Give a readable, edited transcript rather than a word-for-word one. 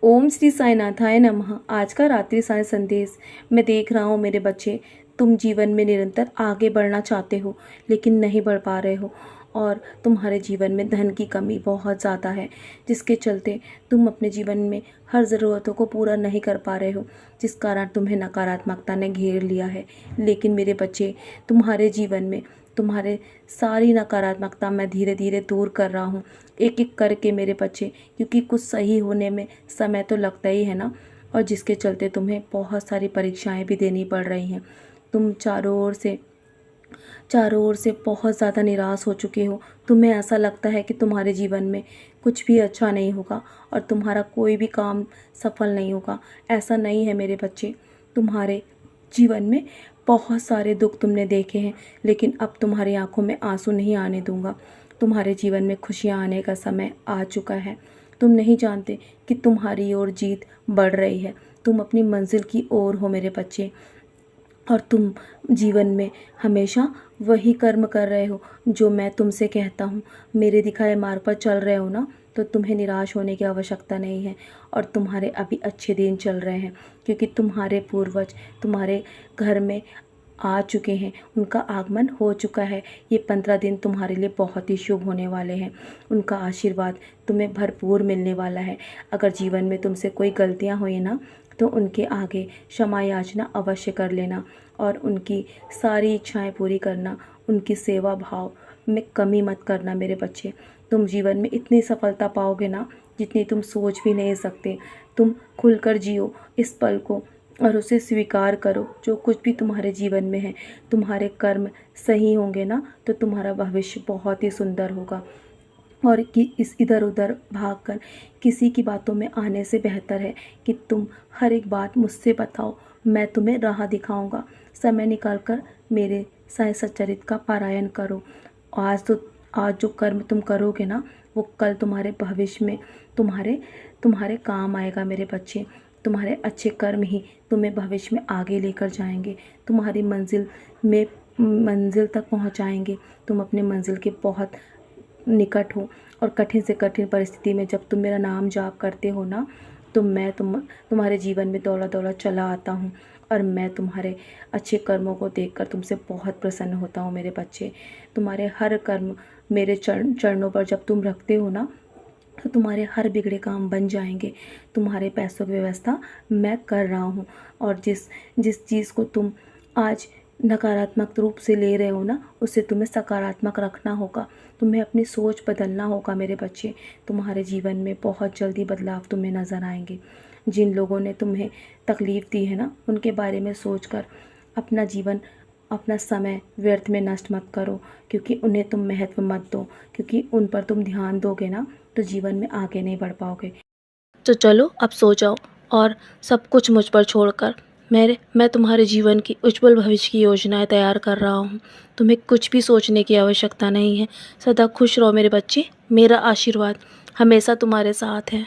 ओम श्री साईनाथाय नमः। आज का रात्रि साय संदेश। मैं देख रहा हूँ मेरे बच्चे, तुम जीवन में निरंतर आगे बढ़ना चाहते हो लेकिन नहीं बढ़ पा रहे हो और तुम्हारे जीवन में धन की कमी बहुत ज़्यादा है, जिसके चलते तुम अपने जीवन में हर ज़रूरतों को पूरा नहीं कर पा रहे हो, जिस कारण तुम्हें नकारात्मकता ने घेर लिया है। लेकिन मेरे बच्चे, तुम्हारे जीवन में तुम्हारे सारी नकारात्मकता मैं धीरे धीरे दूर कर रहा हूँ, एक एक करके मेरे बच्चे, क्योंकि कुछ सही होने में समय तो लगता ही है ना। और जिसके चलते तुम्हें बहुत सारी परीक्षाएं भी देनी पड़ रही हैं। तुम चारों ओर से बहुत ज़्यादा निराश हो चुके हो। तुम्हें ऐसा लगता है कि तुम्हारे जीवन में कुछ भी अच्छा नहीं होगा और तुम्हारा कोई भी काम सफल नहीं होगा। ऐसा नहीं है मेरे बच्चे। तुम्हारे जीवन में बहुत सारे दुख तुमने देखे हैं, लेकिन अब तुम्हारी आंखों में आंसू नहीं आने दूंगा। तुम्हारे जीवन में खुशियां आने का समय आ चुका है। तुम नहीं जानते कि तुम्हारी ओर जीत बढ़ रही है। तुम अपनी मंजिल की ओर हो मेरे बच्चे, और तुम जीवन में हमेशा वही कर्म कर रहे हो जो मैं तुमसे कहता हूँ। मेरे दिखाए मार्ग पर चल रहे हो ना, तो तुम्हें निराश होने की आवश्यकता नहीं है। और तुम्हारे अभी अच्छे दिन चल रहे हैं, क्योंकि तुम्हारे पूर्वज तुम्हारे घर में आ चुके हैं, उनका आगमन हो चुका है। ये 15 दिन तुम्हारे लिए बहुत ही शुभ होने वाले हैं। उनका आशीर्वाद तुम्हें भरपूर मिलने वाला है। अगर जीवन में तुमसे कोई गलतियाँ हुई ना, तो उनके आगे क्षमा याचना अवश्य कर लेना और उनकी सारी इच्छाएं पूरी करना। उनकी सेवा भाव में कमी मत करना मेरे बच्चे। तुम जीवन में इतनी सफलता पाओगे ना, जितनी तुम सोच भी नहीं सकते। तुम खुलकर जियो इस पल को और उसे स्वीकार करो। जो कुछ भी तुम्हारे जीवन में है, तुम्हारे कर्म सही होंगे ना, तो तुम्हारा भविष्य बहुत ही सुंदर होगा। और कि इस इधर उधर भागकर किसी की बातों में आने से बेहतर है कि तुम हर एक बात मुझसे बताओ, मैं तुम्हें राह दिखाऊंगा। समय निकालकर मेरे साय सच्चरित का पारायण करो। आज जो कर्म तुम करोगे ना, वो कल तुम्हारे भविष्य में तुम्हारे तुम्हारे काम आएगा मेरे बच्चे। तुम्हारे अच्छे कर्म ही तुम्हें भविष्य में आगे लेकर जाएंगे, तुम्हारी मंजिल तक पहुंचाएंगे। तुम अपने मंजिल के बहुत निकट हो, और कठिन से कठिन परिस्थिति में जब तुम मेरा नाम जाप करते हो ना, तो मैं तुम्हारे जीवन में दौड़ा दौड़ा चला आता हूँ। और मैं तुम्हारे अच्छे कर्मों को देखकर तुमसे बहुत प्रसन्न होता हूँ मेरे बच्चे। तुम्हारे हर कर्म मेरे चरणों पर जब तुम रखते हो ना, तो तुम्हारे हर बिगड़े काम बन जाएंगे। तुम्हारे पैसों की व्यवस्था मैं कर रहा हूँ। और जिस जिस चीज़ को तुम आज नकारात्मक रूप से ले रहे हो ना, उसे तुम्हें सकारात्मक रखना होगा। तुम्हें अपनी सोच बदलना होगा मेरे बच्चे। तुम्हारे जीवन में बहुत जल्दी बदलाव तुम्हें नज़र आएंगे। जिन लोगों ने तुम्हें तकलीफ़ दी है ना, उनके बारे में सोचकर अपना जीवन, अपना समय व्यर्थ में नष्ट मत करो, क्योंकि उन्हें तुम महत्व मत दो। क्योंकि उन पर तुम ध्यान दोगे ना, तो जीवन में आगे नहीं बढ़ पाओगे। तो चलो अब सो जाओ और सब कुछ मुझ पर छोड़कर मैं तुम्हारे जीवन की उज्जवल भविष्य की योजनाएं तैयार कर रहा हूँ। तुम्हें कुछ भी सोचने की आवश्यकता नहीं है। सदा खुश रहो मेरे बच्चे। मेरा आशीर्वाद हमेशा तुम्हारे साथ है।